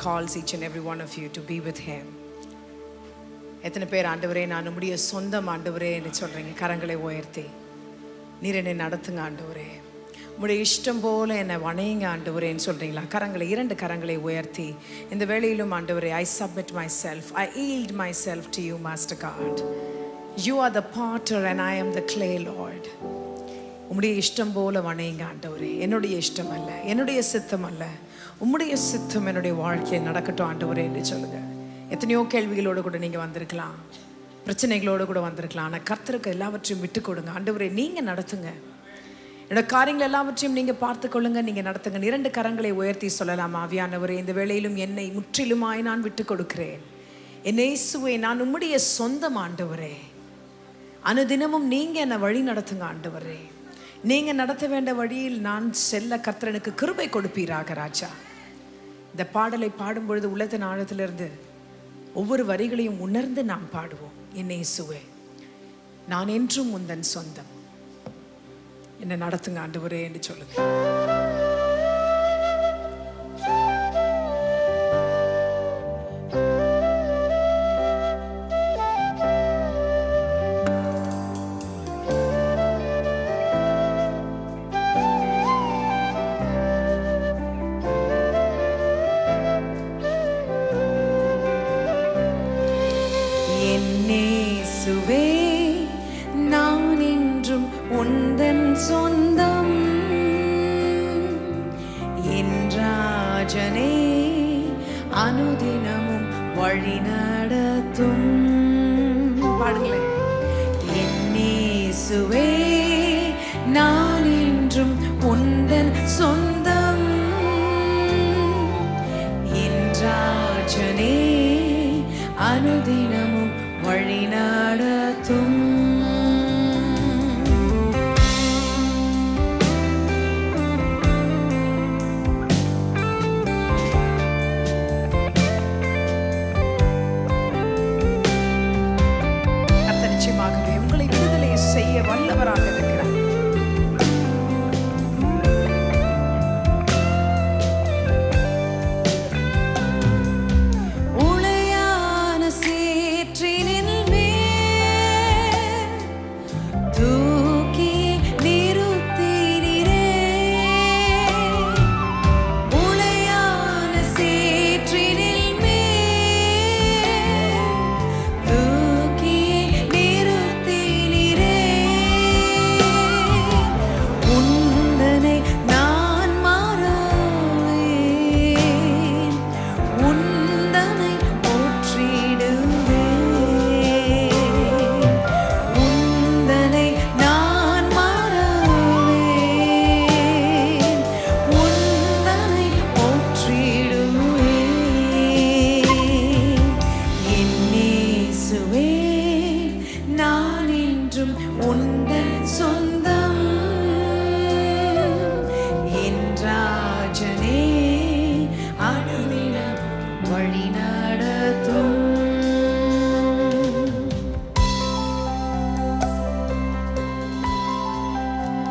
calls each and every one of you to be with him. எத்தனை பேர் ஆண்டவரே நான் உம்முடைய சொந்தம் ஆண்டவரே என்று சொல்றீங்க? கரங்களை உயர்த்தி நீர் என்னை நடத்துங்க ஆண்டவரே, உம்முடைய இஷ்டம் போல என்னை வணையுங்க ஆண்டவரேன்னு சொல்றீங்களா? கரங்களை, 2 கரங்களை உயர்த்தி இந்த வேளையிலும் ஆண்டவரே, I submit myself, I yield myself to you, Master God. You are the potter and I am the clay, Lord. உம்முடைய இஷ்டம் போல வணையுங்க ஆண்டவரே, என்னுடைய இஷ்டம் அல்ல, என்னுடைய சித்தம் அல்ல, உம்முடைய சித்தம் என்னுடைய வாழ்க்கையை நடக்கட்டும் ஆண்டவரே என்று சொல்லுங்க. எத்தனையோ கேள்விகளோடு கூட நீங்கள் வந்திருக்கலாம், பிரச்சனைகளோடு கூட வந்திருக்கலாம். ஆனால் கர்த்தருக்கு எல்லாவற்றையும் விட்டு கொடுங்க. ஆண்டவரே நீங்கள் நடத்துங்க, என்னோட காரியங்கள் எல்லாவற்றையும் நீங்கள் பார்த்து கொள்ளுங்க, நீங்கள் நடத்துங்க. 2 கரங்களை உயர்த்தி சொல்லலாம், ஆவியானவரே இந்த வேளையிலும் என்னை முற்றிலுமாய் நான் விட்டு கொடுக்கிறேன். என் இயேசுவே, நான் உம்முடைய சொந்தம் ஆண்டவரே. அனுதினமும் நீங்கள் என்னை வழி நடத்துங்க ஆண்டவரே. நீங்கள் நடத்த வேண்டிய வழியில் நான் செல்ல கர்த்தர் எனக்கு கிருபை கொடுப்பீராக ராஜா. இந்த பாடலை பாடும் பொழுது உள்ளத்தின் ஆழத்திலிருந்து ஒவ்வொரு வரிகளையும் உணர்ந்து நாம் பாடுவோம். என் இயேசுவே, நான் என்றும் உந்தன் சொந்தம், என்னை நடத்துங்க ஆண்டவரே என்று சொல்லுங்க. நான் என்றும் உந்தன் சொந்தம், என் ராஜனே அனுதினமும் வழி நடத்தும். பாடுங்களேன். என் இயேசுவே, நான் என்றும் உந்தன் சொந்தம், என் ராஜனே அனுதினமும் வழி நடத்தும். கர்த்தர் நிச்சயமாகவே உங்களை விடுதலை செய்ய வல்லவராக இருக்கிறார்.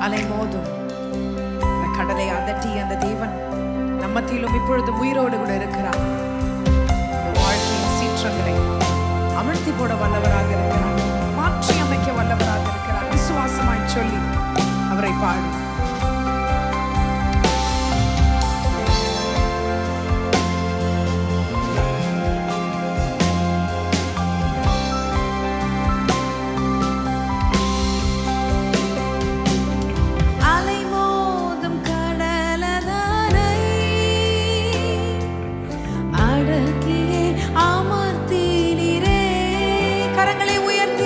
அலைமோதும் அந்த கடலை அதட்டி அந்த தேவன் நம்மத்திலும் இப்பொழுது உயிரோடு கூட இருக்கிறார். வாழ்க்கையின் சீற்றங்களை அமிழ்த்தி போட வல்லவராக இருக்கிறார், மாற்றி அமைக்க வல்லவராக இருக்கிறார். விசுவாசமாய் சொல்லி அவரை பாடு. அடக்கியே அமர்த்தினீரே. கரங்களை உயர்த்தி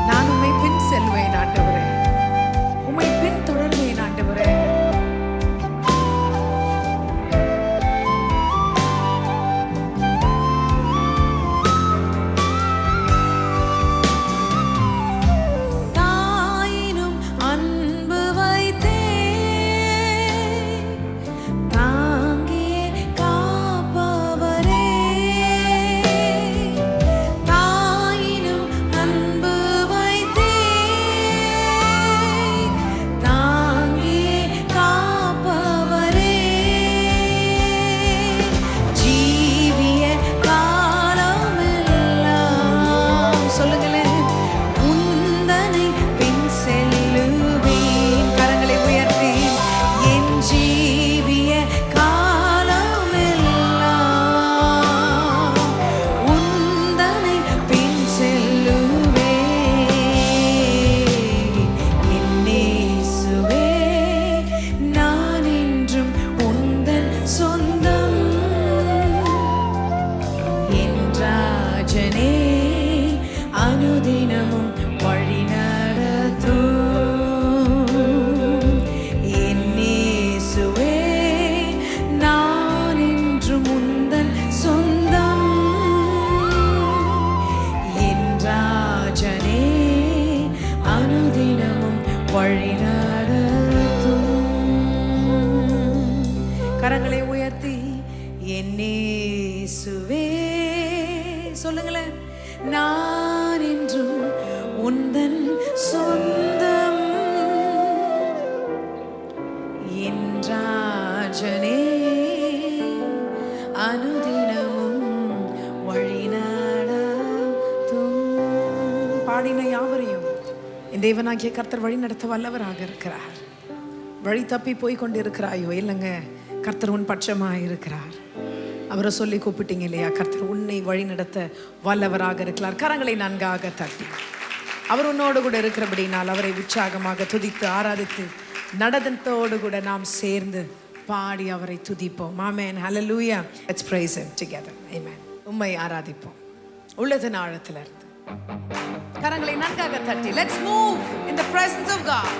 நான் உம்மை பின் செல்வேன் ஆண்டவரே, உம்மை பின் தொடர்வேன் ஆண்டவரே. அனுதினமும் வழி நடத்தும் என் இயேசுவே, நான் என்றும் உந்தன் சொந்தம். என் ராஜனே அனுதினமும் வழி நடத்தும். கரங்களை உயர்த்தி என் இயேசுவே சொல்லுங்களேன். நான் என்றும் உந்தன் சொந்தம், என் ராஜனே அனுதினமும் வழி நடத்தும். பாடின யாவரையும் என் தேவனாகிய கர்த்தர் வழி நடத்த வல்லவராக இருக்கிறார். வழி தப்பி போய் கொண்டு இருக்கிறாயோ? இல்லைங்க, கர்த்தர் உன் பட்சமாக இருக்கிறார். அவரை சொல்லி கூப்பிட்டீங்க இல்லையா? கர்த்தர் உன்னை வழி நடத்த வல்லவராக இருக்கிறார். கரங்களை நன்காக தட்டி அவர் உன்னோடு கூட இருக்கிறபடினால் அவரை உற்சாகமாக துதித்து ஆராதித்து நடனத்தோடு கூட நாம் சேர்ந்து பாடி அவரை துதிப்போம். Amen, hallelujah. Let's praise him together. Amen. உம்மை ஆராதிப்போம் உள்ளத்தின் ஆழத்துல இருந்து. கரங்களை நன்காக தட்டி let's move in the presence of God.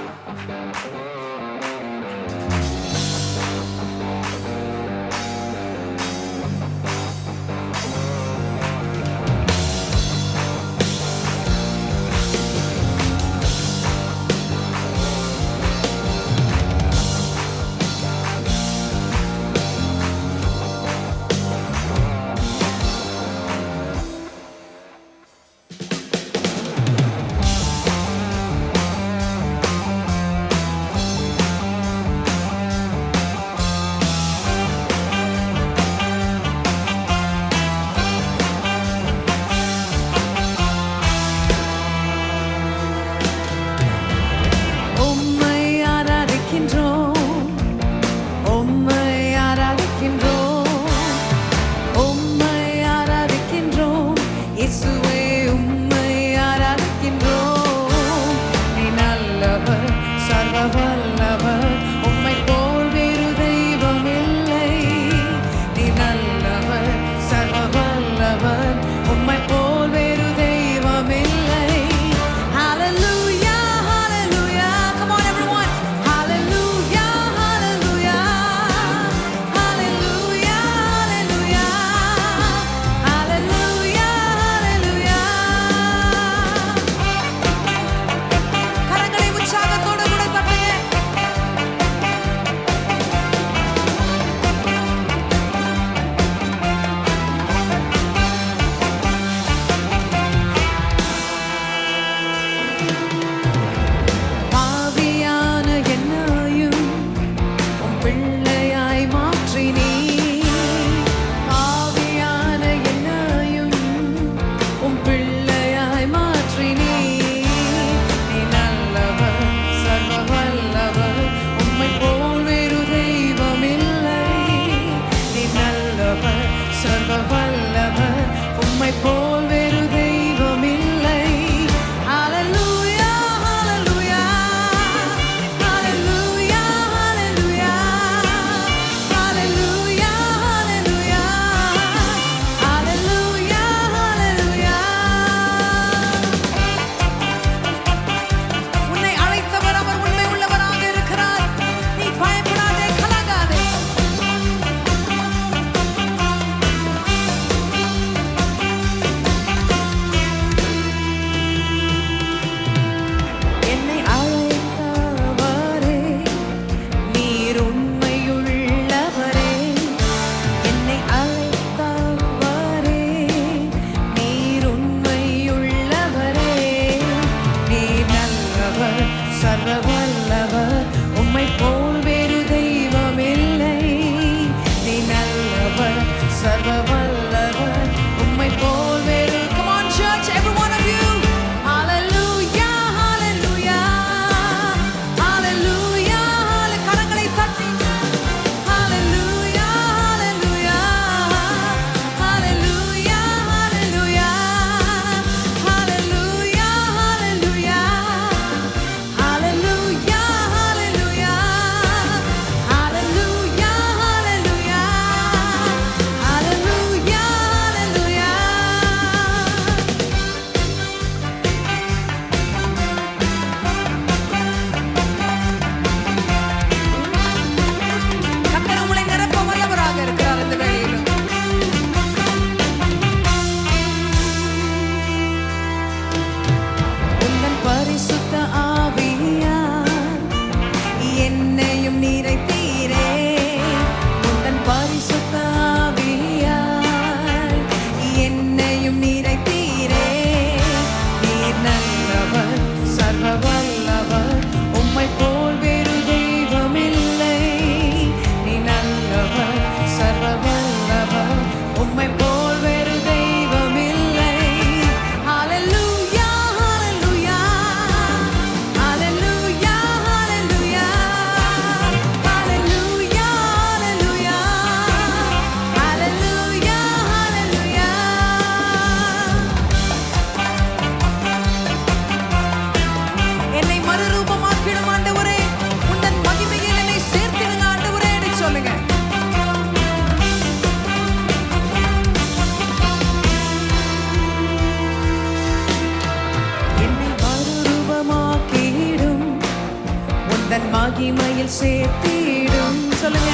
மகிமையில் சேர்த்திடும். சொல்லுங்க,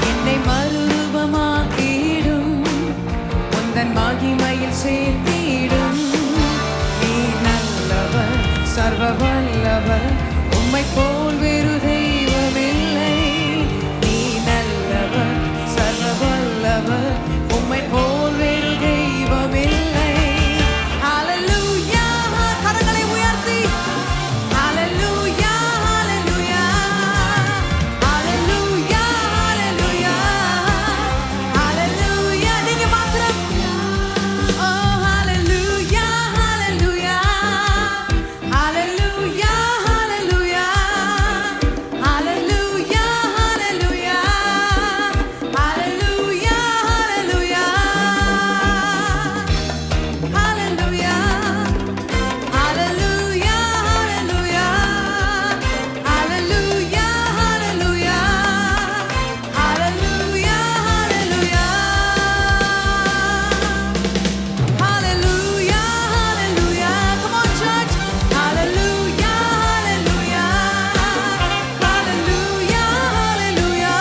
என்னை மறுரூபமாக்கிடும், உந்தன் மகிமையில் சேர்த்திடும். நீ நல்லவர், சர்வ வல்லவர், உம்மை போல் வேறு தெய்வமில்லை. நீ நல்லவர், சர்வ வல்லவர், உம்மை போல் வேறு தெய்வமில்லை. ஹல்லேலூயா, கரங்களை உயர்த்தி ஹல்லேலூயா, ஹல்லேலூயா, ஹல்லேலூயா, ஹல்லேலூயா, ஹல்லேலூயா. நீங்க மாத்திரம் ஓ ஹல்லேலூயா, ஹல்லேலூயா, ஹல்லேலூயா, ஹல்லேலூயா, ஹல்லேலூயா, ஹல்லேலூயா, ஹல்லேலூயா, ஹல்லேலூயா, ஹல்லேலூயா, ஹல்லேலூயா, ஹல்லேலூயா, ஹல்லேலூயா, ஹல்லேலூயா, ஹல்லேலூயா, ஹல்லேலூயா. Come on, church. Hallelujah, hallelujah, hallelujah, hallelujah,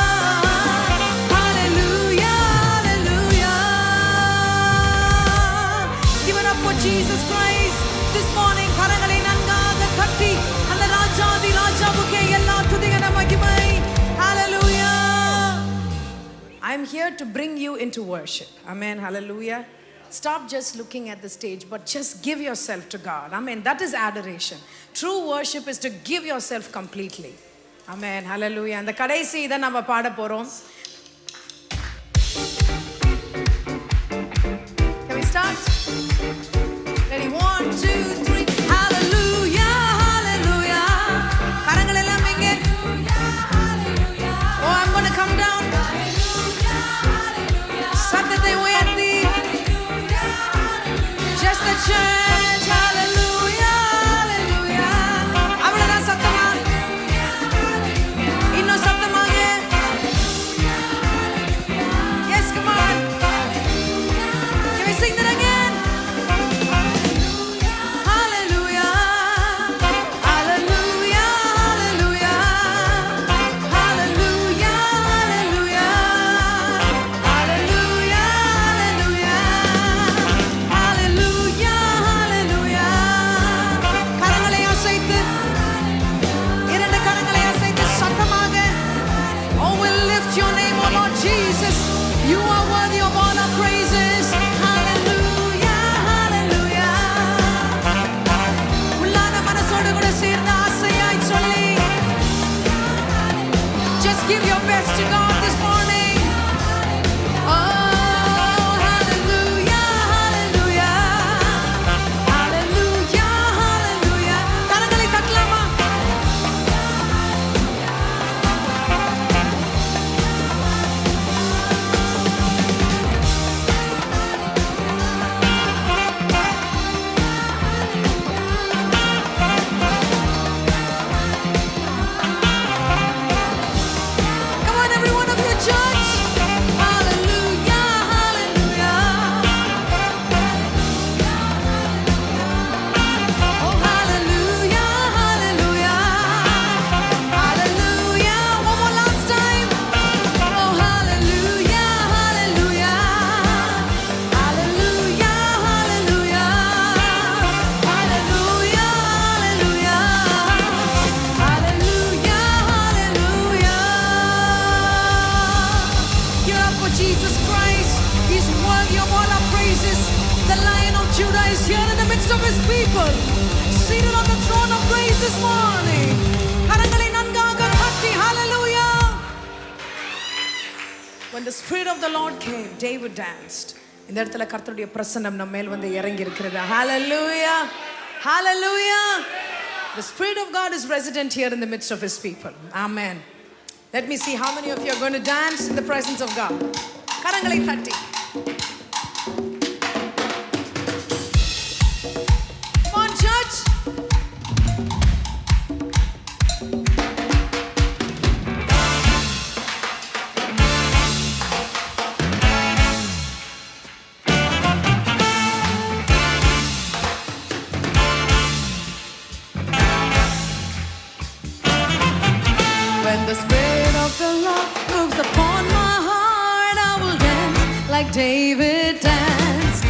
hallelujah, hallelujah. Give it up for Jesus Christ this morning. கரங்களை நன்காக தட்டி அந்த ராஜாதி ராஜாவுக்கே எல்லா துதிகன மகிமை. Hallelujah. I'm here to bring you into worship. Amen. Hallelujah. Stop just looking at the stage, but just give yourself to God. Amen. That is adoration. True worship is to give yourself completely. Amen. Hallelujah. அந்த கடைசி இதை நம்ம பாட போறோம். Can we start? Ready? 1, 2, 3. Hallelujah, hallelujah. கரங்கள் எல்லாம் எங்கே? Oh, I'm going to come down. சத்தத்தை உயர்த்தி just the church. Hallelujah, hallelujah. அவ்வளவுதான் சத்தமா? இன்னும் சத்தமாக? Yes, come on. Can we sing that again? Hallelujah, hallelujah, hallelujah, hallelujah, hallelujah, hallelujah, hallelujah, hallelujah. கரங்களை அசைத்து, இரண்டு கரங்களை அசைத்து சத்தமாக, oh, we'll lift your name, oh Lord Jesus. You are worthy of all our praises. Hallelujah, hallelujah. உள்ளான மனசோடு கூட சேர்ந்து ஆசையாய் சொல்லி, just give your best to God this morning. Oh, hallelujah, hallelujah, hallelujah, hallelujah. கரங்களை தட்டலாமா? Come on, every one of you, church. Hallelujah, hallelujah. Oh, hallelujah, hallelujah, hallelujah. One more last time. Oh, hallelujah, hallelujah, hallelujah, hallelujah, hallelujah, hallelujah, hallelujah. Give it up for Jesus Christ. He's worthy of all our praises. The Lion of Judah is here in the midst of his people, seated on the throne of praise this morning. கரங்களை நன்காக தட்டி hallelujah. When the Spirit of the Lord came, David danced. இந்த இடத்துல கர்த்தருடைய பிரசன்னம் நம்ம மேல் வந்து இறங்கி இருக்கிறது. Hallelujah, hallelujah. The Spirit of God is resident here in the midst of his people. Amen. Let me see how many of you are going to dance in the presence of God. கரங்களை தட்டி. Come on, church. When the Spirit of the Lord moves upon my heart, I will dance like David danced.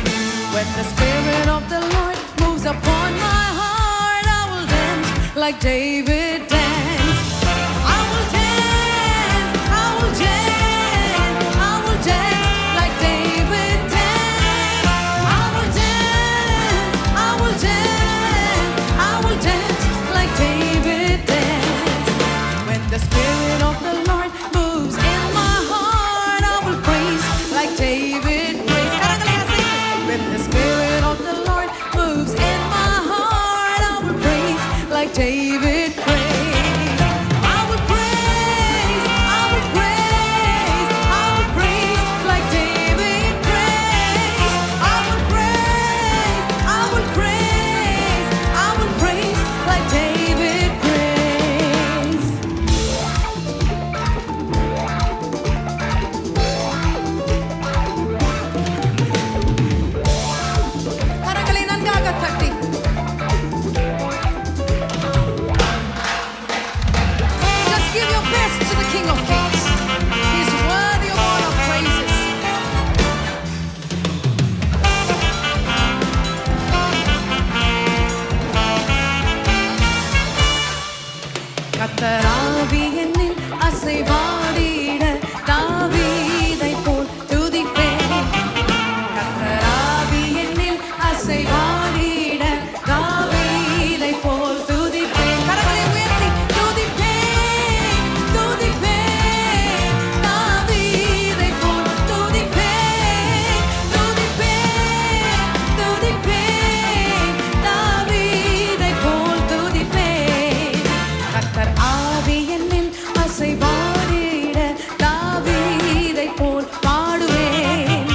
When the Spirit of the Lord moves upon my heart, I will dance like David danced. I will dance, I will dance, I will dance like David danced. I will dance, I will dance, I will dance like David danced. When the Spirit of the Lord moves in my heart, I will praise like David praised. When the Spirit of the Lord moves in my heart, I will praise like David praised. I will praise, I will praise, I will praise like David praised. I will praise, I will praise, I will praise like David praised. கரங்களை நன்றாக தட்டி just give your best to the King of Kings. He's worthy of all our praises. கர்த்தராவி என்னில் அசைவாடிட தாவீதைப் போல் துதிப்பேன். கர்த்தராவி என்னில் அசைவாடிட தாவீதைப் போல் துதிப்பேன். கரங்களை உயர்த்தி துதிப்பேன், துதிப்பேன், தாவீதைப் போல் துதிப்பேன், துதிப்பேன், துதிப்பேன், தாவீதைப் போல் துதிப்பேன். கர்த்தர் ஆவி என்னில் அசைவாடிட தாவீதைப் போல் பாடுவேன்.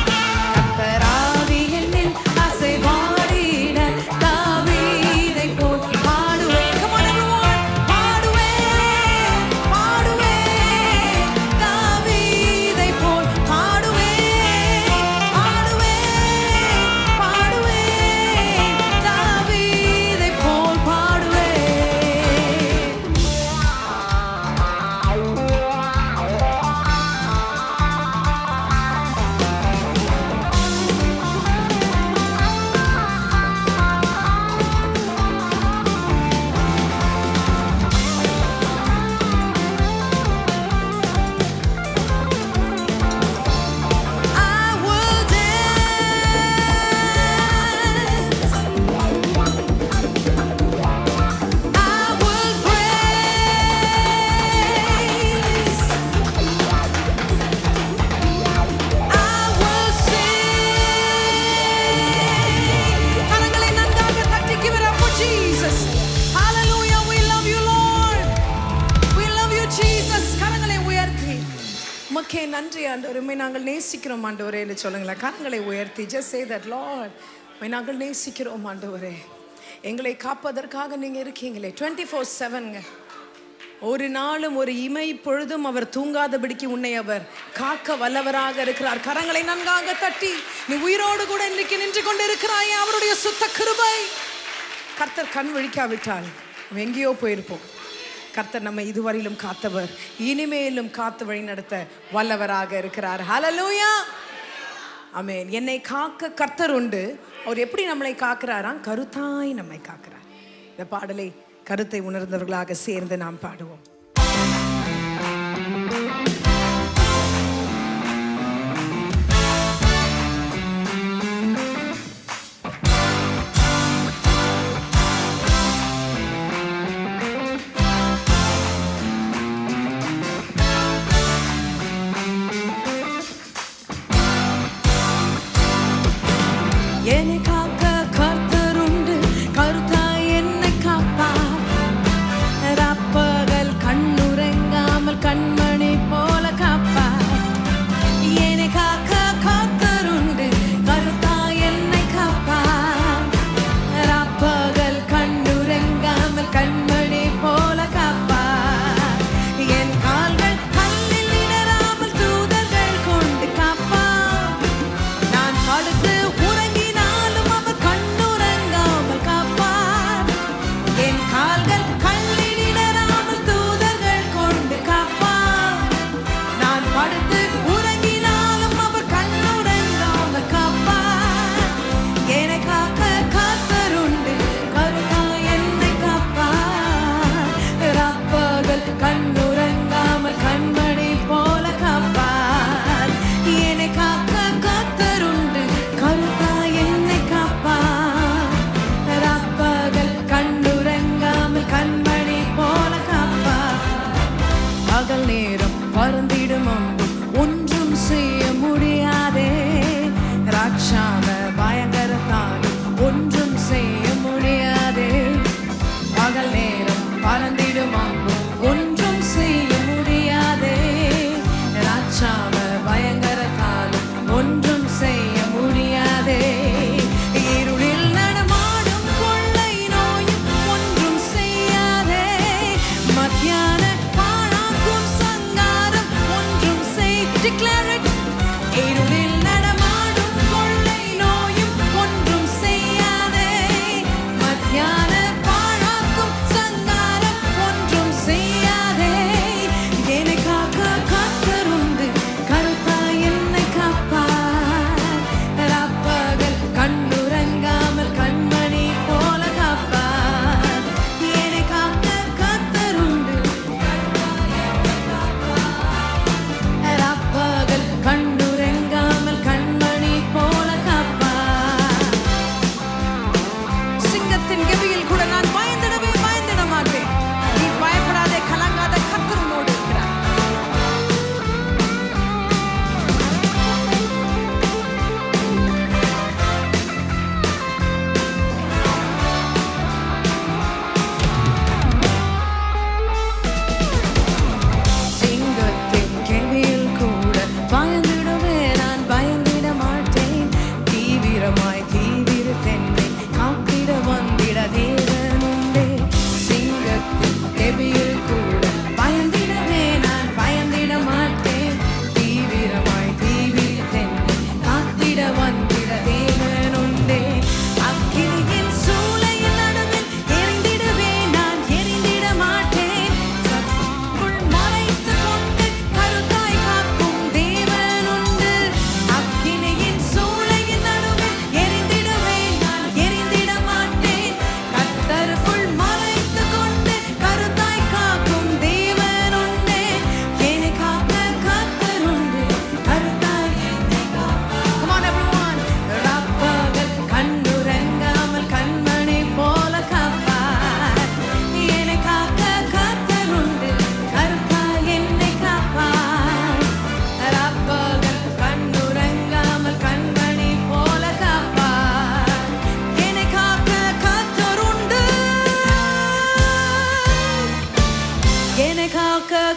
கர்த்தர் ஆவி என்னில் அசைவாடிட தாவீதைப் போல் பாடுவேன். Come on everyone, பாடுவேன், பாடுவேன், தாவீதைப் போல் பாடுவேன், பாடுவேன், பாடுவேன், தாவீதைப் போல் பாடுவேன். I will dance, I will praise, I will sing. கரங்களை நன்றாக தட்டி give it up for Jesus. Hallelujah, we love you Lord. We love you Jesus. கரங்களை உயர்த்தி உமக்கே நன்றி ஆண்டவரே, உம்மை நாங்கள் நேசிக்கிறோம் ஆண்டவரே என்று சொல்லுங்களேன். கரங்களை உயர்த்தி just say that Lord, உம்மை நாங்கள் நேசிக்கிறோம் ஆண்டவரே. எங்களை காப்பதற்காக நீங்க இருக்கீங்களே 24/7ங்க. ஒரு நாளும் ஒரு இமை பொழுதும் அவர் தூங்காதபடிக்கு உன்னை அவர் காக்க வல்லவராக இருக்கிறார். கரங்களை நன்றாக தட்டி நீ உயிரோடு கூட இன்றைக்கு நின்று கொண்டு இருக்கிறாயே, அவருடைய சுத்த கிருபை. கர்த்தர் கண் விழிக்காவிட்டால் நம்ம எங்கேயோ போயிருப்போம். கர்த்தர் நம்மை இதுவரையிலும் காத்தவர், இனிமேலும் காத்து வழி நடத்த வல்லவராக இருக்கிறார். ஹல்லேலூயா, ஆமென். என்னை காக்க கர்த்தர் உண்டு. அவர் எப்படி நம்மளை காக்கிறாராம்? கருத்தாய் நம்மை காக்கிறார். இந்த பாடலை கருத்தை உணர்ந்தவர்களாக சேர்ந்து நாம் பாடுவோம். என்னை காக்க கர்த்தர் உண்டு, கருத்தாய் என்னை காப்பார். ராப்பகல் கண்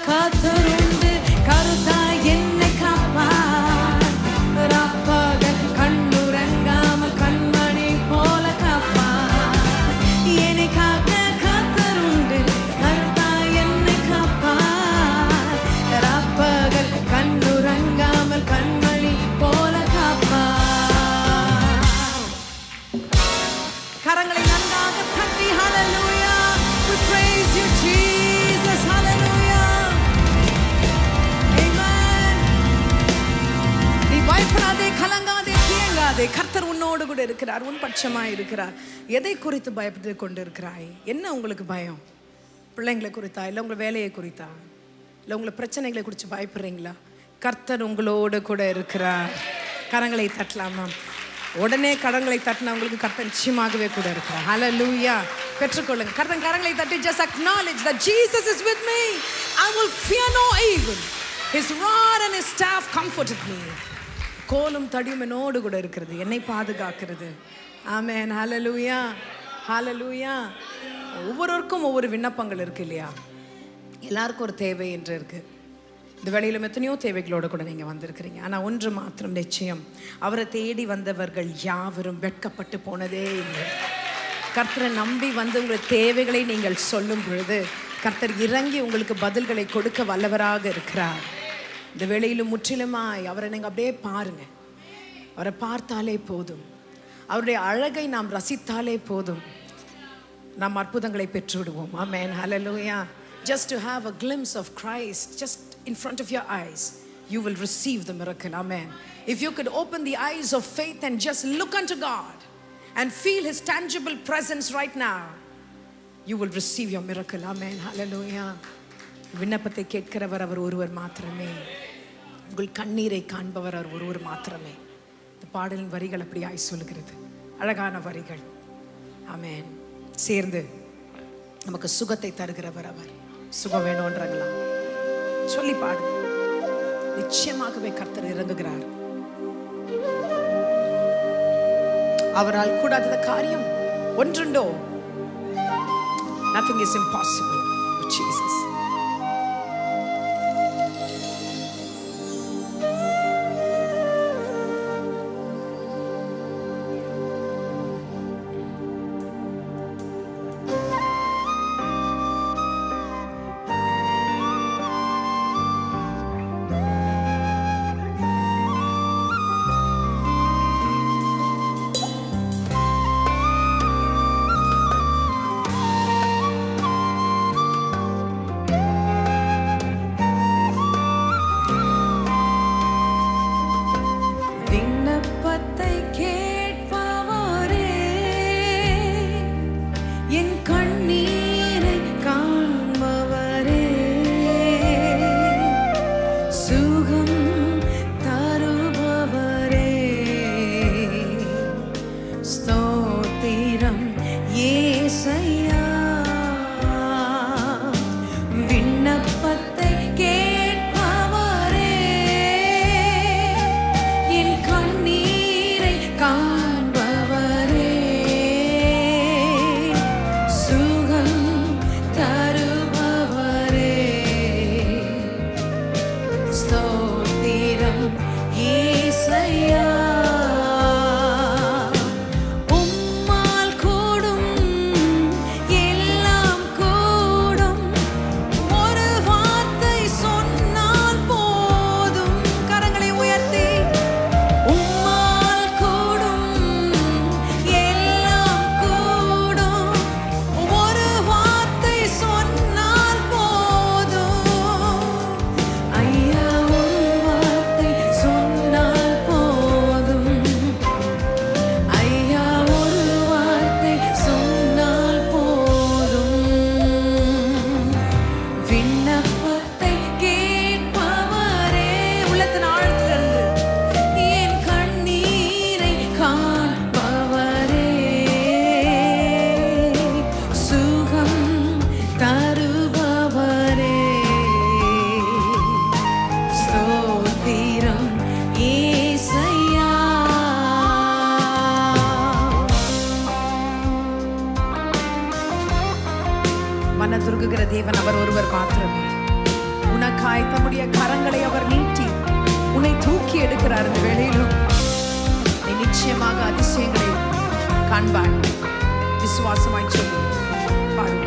கர்த்தருண்டு, கருத்தாய் என்னை காப்பார். ராப்பகல் கண்ணுறங்காமல் கண்மணி போல காப்பார். என்னை காக்க கர்த்தருண்டு, கருத்தாய் என்னை காப்பார். ராப்பகல் கண்ணுறங்காமல் கண்மணி போல காப்பார். கரங்களை நன்றாக தட்டி ஹalleluya, we praise you Jesus, hallelujah, amen. நீ பயப்படாதே, கலங்காதே, தியங்காதே. கர்த்தர் உன்னோடு கூட இருக்கிறார், உன் பட்சமாய் இருக்கிறார். எதை குறித்து பயப்பட்டு கொண்டு இருக்கிறாய்? என்ன உங்களுக்கு பயம்? பிள்ளைங்களை குறித்தா, இல்லை உங்கள் வேலையை குறித்தா, இல்லை உங்களை பிரச்சனைகளை குறித்து பயப்படுறீங்களா? கர்த்தர் உங்களோடு கூட இருக்கிறார். கரங்களை தட்டலாமா? உடனே கரங்களை தட்டினவங்களுக்கு கர்த்தர் நிச்சயமாகவே கூட இருக்கிறார். ஹalleluya, பெற்றுக்கொள்ளுங்க. கர்த்தர் கரங்களை தட்டி just acknowledge that Jesus is with me. I will fear no evil. His rod and his staff comforted me. கோலும் தடியும் என்னோடு கூட இருக்கிறது, என்னை பாதுகாக்கிறது. ஆமென், ஹalleluya, ஹalleluya. ஒவ்வொருவருக்கும் ஒவ்வொரு விண்ணப்பங்கள் இருக்கு இல்லையா? எல்லாருக்கும் ஒரு தேவை என்று இருக்கு. இந்த வேளையிலும் எத்தனையோ தேவைகளோடு கூட நீங்கள் வந்திருக்கிறீங்க. ஆனால் ஒன்று மாத்திரம் நிச்சயம், அவரை தேடி வந்தவர்கள் யாவரும் வெட்கப்பட்டு போனதே இல்லை. கர்த்தரை நம்பி வந்து உங்கள் தேவைகளை நீங்கள் சொல்லும் பொழுது கர்த்தர் இறங்கி உங்களுக்கு பதில்களை கொடுக்க வல்லவராக இருக்கிறார். இந்த வேளையிலும் முற்றிலுமாய் அவரை நீங்கள் அப்படியே பாருங்க. அவரை பார்த்தாலே போதும், அவருடைய அழகை நாம் ரசித்தாலே போதும், நாம் அற்புதங்களை பெற்று விடுவோம். ஆமென், ஹalleluya. Just to have a glimpse of Christ just in front of your eyes, you will receive the miracle. Amen. If you could open the eyes of faith and just look unto God and feel his tangible presence right now, you will receive your miracle. Amen, hallelujah. விண்ணப்பத்தை கேட்கிறவர் அவர் ஒருவர் மாத்திரமே. உங்கள் கண்ணீரை காண்பவர் அவர் ஒருவர் மாத்திரமே. இந்த பாடலின் வரிகள் அப்படியாய் சொல்லுகிறது, அழகான வரிகள். ஆமென். சேர்ந்து நமக்கு சுகத்தை தருகிறவர் அவர். சுகம் வேணும்ன்றாங்களா? சொல்லி பாடுங்க. நிச்சயமாகவே கர்த்தர் இறங்குகிறார். அவரால் கூடாத காரியம் ஒன்றுண்டோ? Nothing is impossible with Jesus. மனதுருகுகிற தேவன் அவர் ஒருவர் மாத்திரமே. உனக்காய் தம்முடைய கரங்களை அவர் நீட்டி உன்னை தூக்கி எடுக்கிறார். இந்த வேளையிலும் நீ நிச்சயமாக அதிசயங்களை காண்பாய். விசுவாசமாய் சொல்லி பாரு.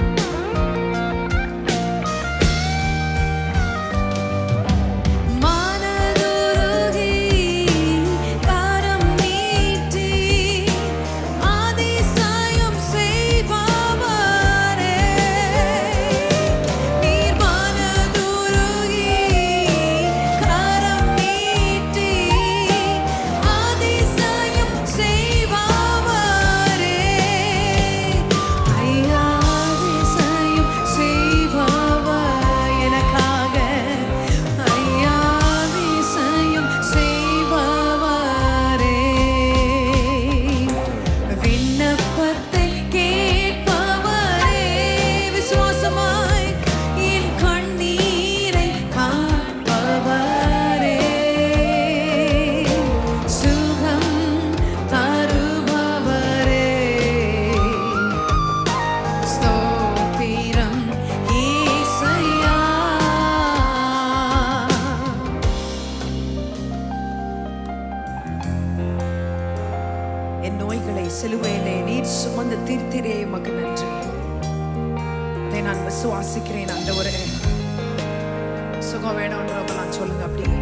என் நோய்களை சிலுவையிலே நீர் சுமந்து தீர்த்திரே உமக்கு நன்றி. அதை நான் விசுவாசிக்கிறேன். ஆண்டவரே, சுகம் வேணும்ன்றவங்க நான் சொல்லுங்க அப்படியே.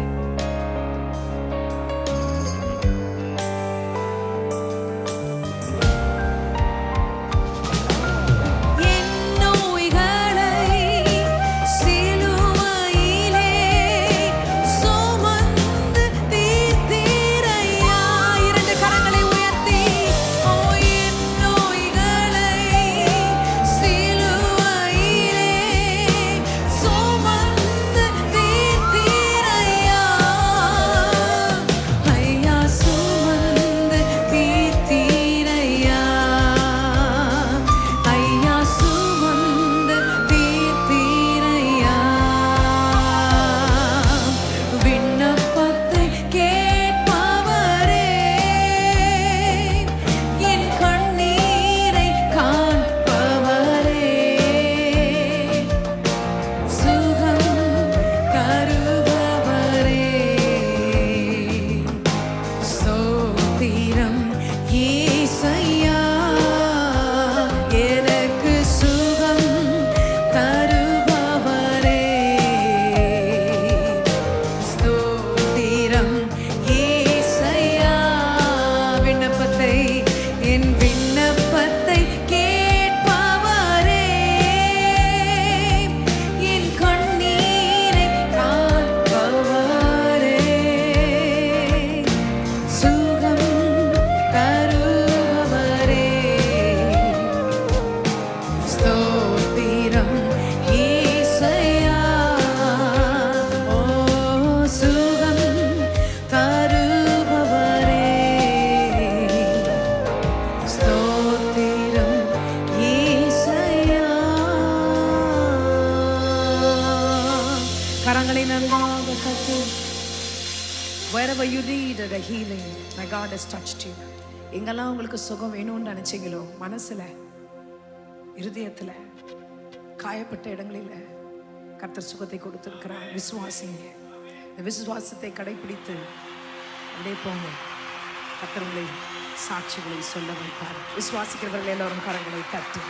கரங்களை நன்றாக தட்டி. Wherever you need a healing, my God has touched you. எங்கெல்லாம் உங்களுக்கு சுகம் வேணும்னு நினைச்சீங்களோ, மனசுல, இருதயத்துல, காயப்பட்ட இடங்களில் கர்த்தர் சுகத்தை கொடுத்திருக்கிறார். விசுவாசிங்க. இந்த விசுவாசத்தை கடைபிடித்து அப்படியே போங்க. கர்த்தர் உங்களை சாட்சிகளை சொல்ல வைப்பார். விசுவாசிக்கிறவர்கள் எல்லாரும் கரங்களை தட்டி.